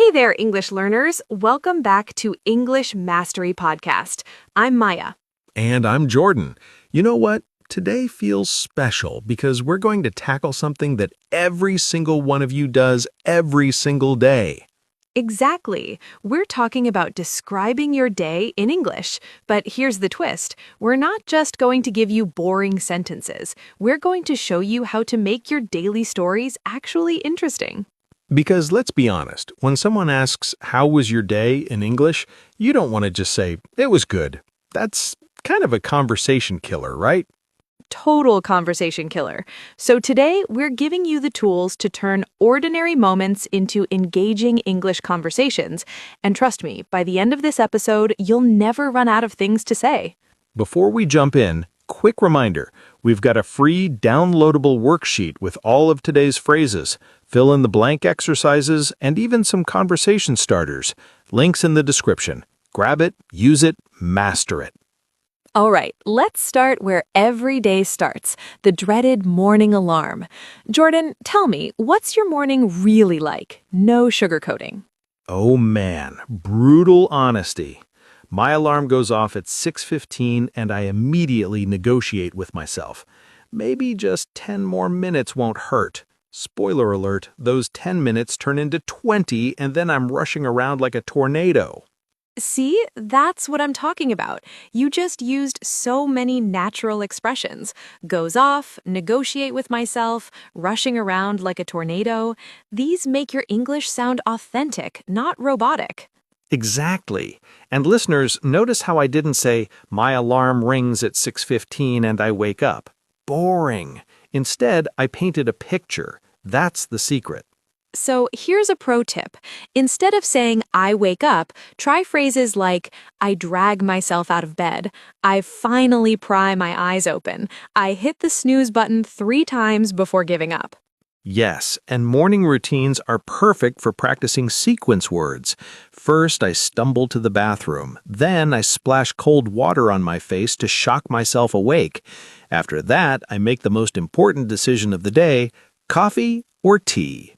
Hey there, English learners. Welcome back to English Mastery Podcast. I'm Maya. And I'm Jordan. You know what? Today feels special because we're going to tackle something that every single one of you does every single day. Exactly. We're talking about describing your day in English. But here's the twist. We're not just going to give you boring sentences. We're going to show you how to make your daily stories actually interesting. Because let's be honest, when someone asks, "How was your day?" in English, you don't want to just say, "It was good." That's kind of a conversation killer, right? Total conversation killer. So today, we're giving you the tools to turn ordinary moments into engaging English conversations. And trust me, by the end of this episode, you'll never run out of things to say. Before we jump in, quick reminder, we've got a free downloadable worksheet with all of today's phrases, fill in the blank exercises, and even some conversation starters. Links in the description. Grab it, use it, master it. All right, let's start where every day starts, the dreaded morning alarm. Jordan, tell me, what's your morning really like? No sugarcoating. Oh man, brutal honesty. My alarm goes off at 6:15 and I immediately negotiate with myself. Maybe just 10 more minutes won't hurt. Spoiler alert, those 10 minutes turn into 20 and then I'm rushing around like a tornado. See, that's what I'm talking about. You just used so many natural expressions. Goes off, negotiate with myself, rushing around like a tornado. These make your English sound authentic, not robotic. Exactly. And listeners, notice how I didn't say, "My alarm rings at 6:15 and I wake up." Boring. Instead, I painted a picture. That's the secret. So here's a pro tip. Instead of saying, I wake up, try phrases like, I drag myself out of bed, I finally pry my eyes open, I hit the snooze button 3 times before giving up. Yes, and morning routines are perfect for practicing sequence words. First, I stumble to the bathroom. Then, I splash cold water on my face to shock myself awake. After that, I make the most important decision of the day, coffee or tea.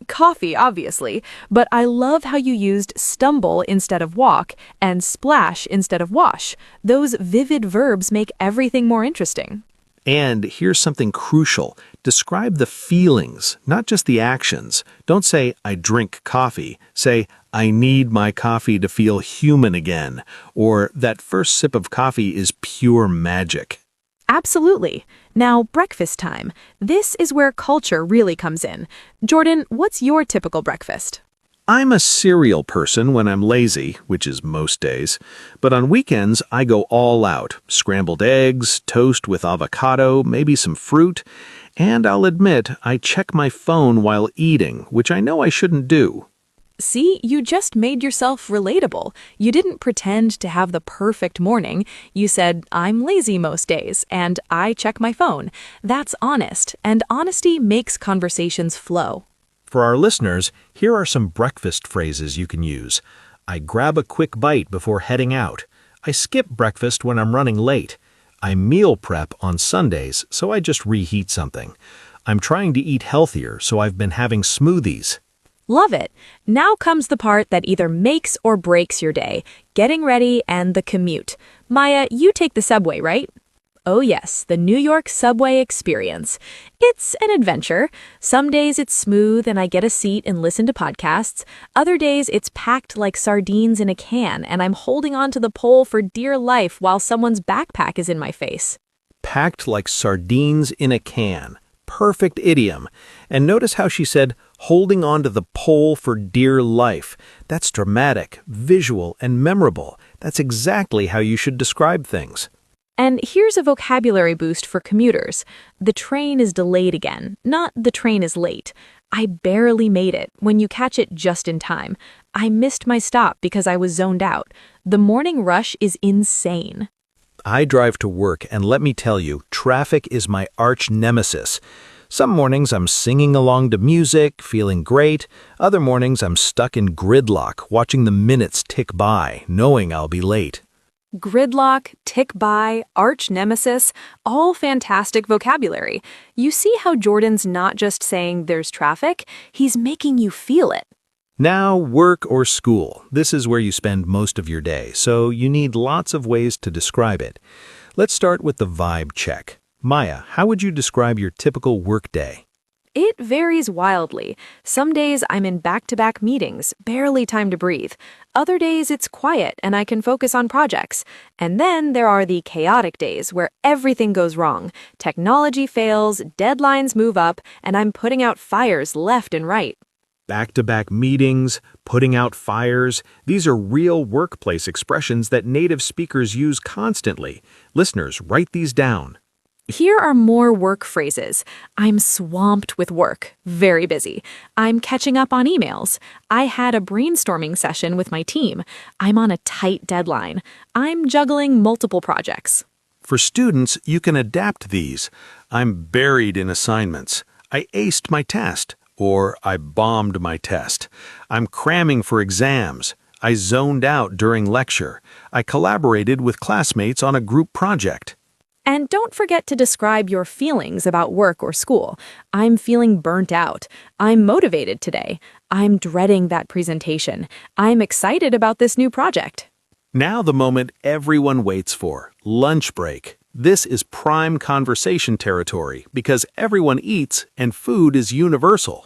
Coffee, obviously, but I love how you used stumble instead of walk and splash instead of wash. Those vivid verbs make everything more interesting. And here's something crucial. Describe the feelings, not just the actions. Don't say, "I drink coffee." Say, "I need my coffee to feel human again," or "That first sip of coffee is pure magic." Absolutely. Now, breakfast time. This is where culture really comes in. Jordan, what's your typical breakfast? I'm a cereal person when I'm lazy, which is most days. But on weekends, I go all out. Scrambled eggs, toast with avocado, maybe some fruit. And I'll admit, I check my phone while eating, which I know I shouldn't do. See, you just made yourself relatable. You didn't pretend to have the perfect morning. You said, I'm lazy most days, and I check my phone. That's honest, and honesty makes conversations flow. For our listeners, here are some breakfast phrases you can use. I grab a quick bite before heading out. I skip breakfast when I'm running late. I meal prep on Sundays, so I just reheat something. I'm trying to eat healthier, so I've been having smoothies. Love it. Now comes the part that either makes or breaks your day, getting ready and the commute. Maya, you take the subway, right? Oh yes, the New York subway experience. It's an adventure. Some days it's smooth and I get a seat and listen to podcasts. Other days it's packed like sardines in a can and I'm holding on to the pole for dear life while someone's backpack is in my face. Packed like sardines in a can. Perfect idiom. And notice how she said, holding on to the pole for dear life. That's dramatic, visual, and memorable. That's exactly how you should describe things. And here's a vocabulary boost for commuters. The train is delayed again, not the train is late. I barely made it when you catch it just in time. I missed my stop because I was zoned out. The morning rush is insane. I drive to work, and let me tell you, traffic is my arch nemesis. Some mornings I'm singing along to music, feeling great. Other mornings I'm stuck in gridlock, watching the minutes tick by, knowing I'll be late. Gridlock, tick by, arch nemesis, all fantastic vocabulary. You see how Jordan's not just saying there's traffic, he's making you feel it. Now, work or school. This is where you spend most of your day, so you need lots of ways to describe it. Let's start with the vibe check. Maya, how would you describe your typical work day? It varies wildly. Some days I'm in back-to-back meetings, barely time to breathe. Other days it's quiet and I can focus on projects. And then there are the chaotic days where everything goes wrong. Technology fails, deadlines move up, and I'm putting out fires left and right. Back-to-back meetings, putting out fires, these are real workplace expressions that native speakers use constantly. Listeners, write these down. Here are more work phrases. I'm swamped with work, very busy. I'm catching up on emails. I had a brainstorming session with my team. I'm on a tight deadline. I'm juggling multiple projects. For students, you can adapt these. I'm buried in assignments. I aced my test. Or I bombed my test. I'm cramming for exams. I zoned out during lecture. I collaborated with classmates on a group project. And don't forget to describe your feelings about work or school. I'm feeling burnt out. I'm motivated today. I'm dreading that presentation. I'm excited about this new project. Now the moment everyone waits for, lunch break. This is prime conversation territory because everyone eats and food is universal.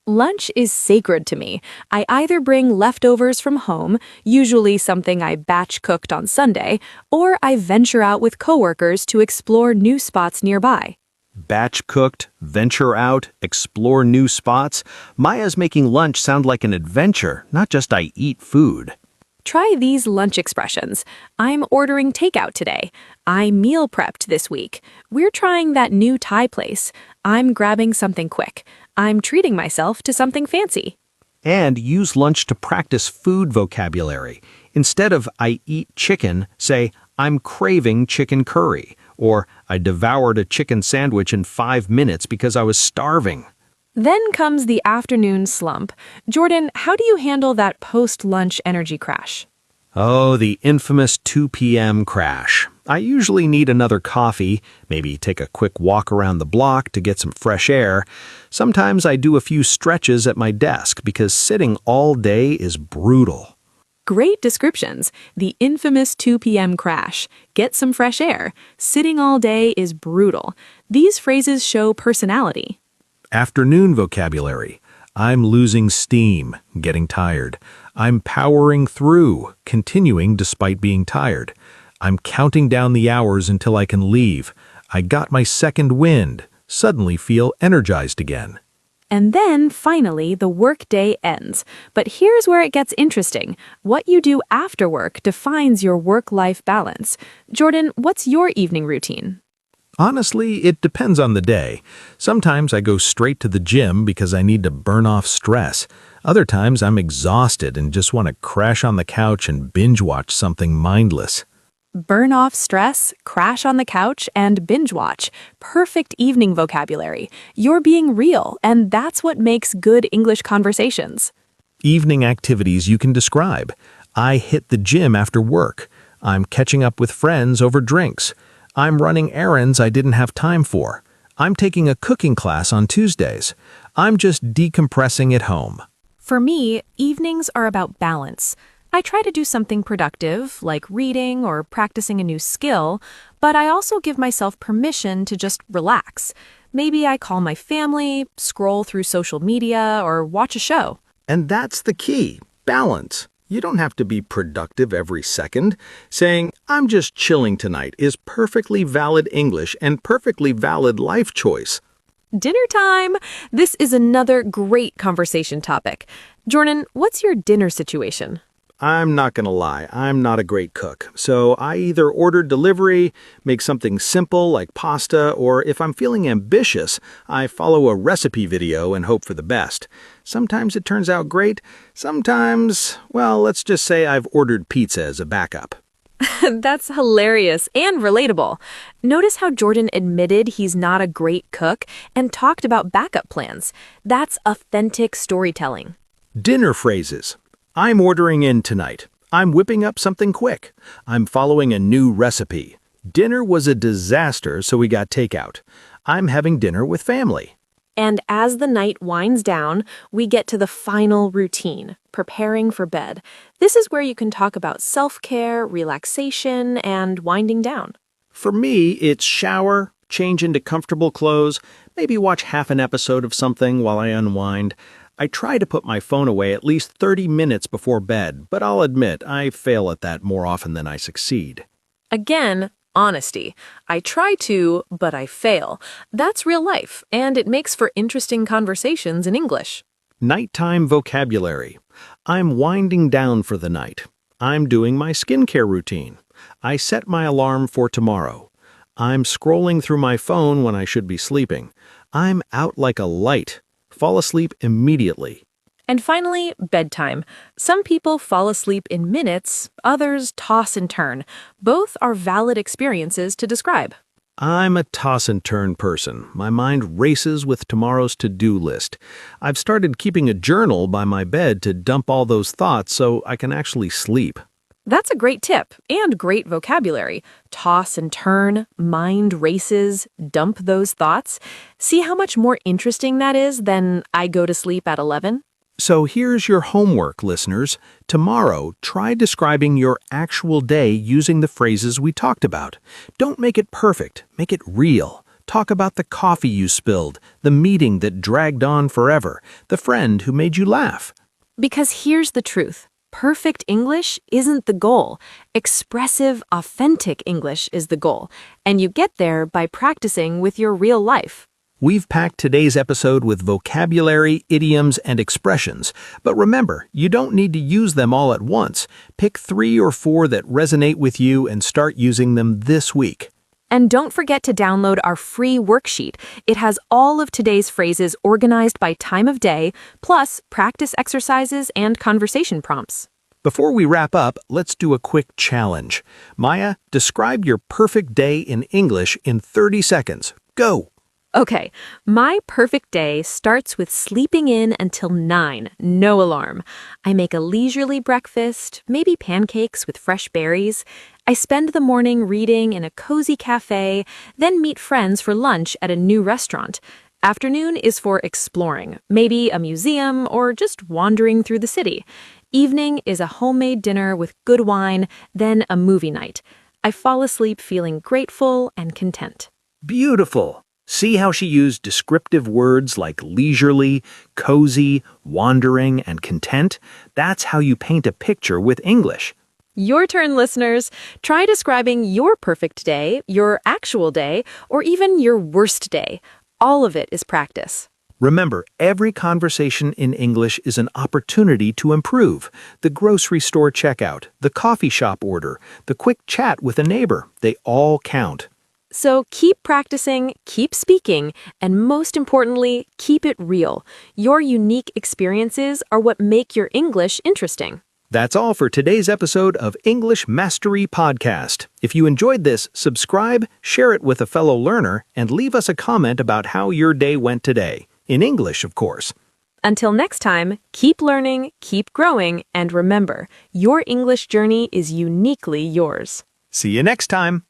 Lunch is sacred to me. I either bring leftovers from home, usually something I batch cooked on Sunday, or I venture out with coworkers to explore new spots nearby. Batch cooked, venture out, explore new spots. Maya's making lunch sound like an adventure, not just I eat food. Try these lunch expressions. I'm ordering takeout today. I meal prepped this week. We're trying that new Thai place. I'm grabbing something quick. I'm treating myself to something fancy. And use lunch to practice food vocabulary. Instead of I eat chicken, say I'm craving chicken curry. Or I devoured a chicken sandwich in 5 minutes because I was starving. Then comes the afternoon slump. Jordan, how do you handle that post-lunch energy crash? Oh, the infamous 2 p.m. crash. I usually need another coffee, maybe take a quick walk around the block to get some fresh air. Sometimes I do a few stretches at my desk because sitting all day is brutal. Great descriptions. The infamous 2 p.m. crash. Get some fresh air. Sitting all day is brutal. These phrases show personality. Afternoon vocabulary. I'm losing steam, getting tired. I'm powering through, continuing despite being tired. I'm counting down the hours until I can leave. I got my second wind, suddenly feel energized again. And then, finally, the workday ends. But here's where it gets interesting. What you do after work defines your work-life balance. Jordan, what's your evening routine? Honestly, it depends on the day. Sometimes I go straight to the gym because I need to burn off stress. Other times I'm exhausted and just want to crash on the couch and binge watch something mindless. Burn off stress, crash on the couch, and binge watch. Perfect evening vocabulary. You're being real, and that's what makes good English conversations. Evening activities you can describe. I hit the gym after work. I'm catching up with friends over drinks. I'm running errands I didn't have time for. I'm taking a cooking class on Tuesdays. I'm just decompressing at home. For me, evenings are about balance. I try to do something productive, like reading or practicing a new skill, but I also give myself permission to just relax. Maybe I call my family, scroll through social media, or watch a show. And that's the key, balance. You don't have to be productive every second. Saying, I'm just chilling tonight is perfectly valid English and perfectly valid life choice. Dinner time! This is another great conversation topic. Jordan, what's your dinner situation? I'm not gonna lie, I'm not a great cook. So I either order delivery, make something simple like pasta, or if I'm feeling ambitious, I follow a recipe video and hope for the best. Sometimes it turns out great. Sometimes, well, let's just say I've ordered pizza as a backup. That's hilarious and relatable. Notice how Jordan admitted he's not a great cook and talked about backup plans. That's authentic storytelling. Dinner phrases. I'm ordering in tonight. I'm whipping up something quick. I'm following a new recipe. Dinner was a disaster, so we got takeout. I'm having dinner with family. And as the night winds down, we get to the final routine, preparing for bed. This is where you can talk about self-care, relaxation, and winding down. For me, it's shower, change into comfortable clothes, maybe watch half an episode of something while I unwind. I try to put my phone away at least 30 minutes before bed, but I'll admit I fail at that more often than I succeed. Again, honesty. I try to, but I fail. That's real life, and it makes for interesting conversations in English. Nighttime vocabulary. I'm winding down for the night. I'm doing my skincare routine. I set my alarm for tomorrow. I'm scrolling through my phone when I should be sleeping. I'm out like a light. Fall asleep immediately. And finally, bedtime. Some people fall asleep in minutes, others toss and turn. Both are valid experiences to describe. I'm a toss and turn person. My mind races with tomorrow's to-do list. I've started keeping a journal by my bed to dump all those thoughts so I can actually sleep. That's a great tip and great vocabulary. Toss and turn, mind races, dump those thoughts. See how much more interesting that is than I go to sleep at 11? So here's your homework, listeners. Tomorrow, try describing your actual day using the phrases we talked about. Don't make it perfect, make it real. Talk about the coffee you spilled, the meeting that dragged on forever, the friend who made you laugh. Because here's the truth. Perfect English isn't the goal. Expressive, authentic English is the goal. And you get there by practicing with your real life. We've packed today's episode with vocabulary, idioms, and expressions. But remember, you don't need to use them all at once. Pick 3 or 4 that resonate with you and start using them this week. And don't forget to download our free worksheet. It has all of today's phrases organized by time of day, plus practice exercises and conversation prompts. Before we wrap up, let's do a quick challenge. Maya, describe your perfect day in English in 30 seconds. Go! Okay, my perfect day starts with sleeping in until 9, no alarm. I make a leisurely breakfast, maybe pancakes with fresh berries. I spend the morning reading in a cozy cafe, then meet friends for lunch at a new restaurant. Afternoon is for exploring, maybe a museum or just wandering through the city. Evening is a homemade dinner with good wine, then a movie night. I fall asleep feeling grateful and content. Beautiful! See how she used descriptive words like leisurely, cozy, wandering, and content? That's how you paint a picture with English. Your turn, listeners. Try describing your perfect day, your actual day, or even your worst day. All of it is practice. Remember, every conversation in English is an opportunity to improve. The grocery store checkout, the coffee shop order, the quick chat with a neighbor, they all count. So keep practicing, keep speaking, and most importantly, keep it real. Your unique experiences are what make your English interesting. That's all for today's episode of English Mastery Podcast. If you enjoyed this, subscribe, share it with a fellow learner, and leave us a comment about how your day went today. In English, of course. Until next time, keep learning, keep growing, and remember, your English journey is uniquely yours. See you next time.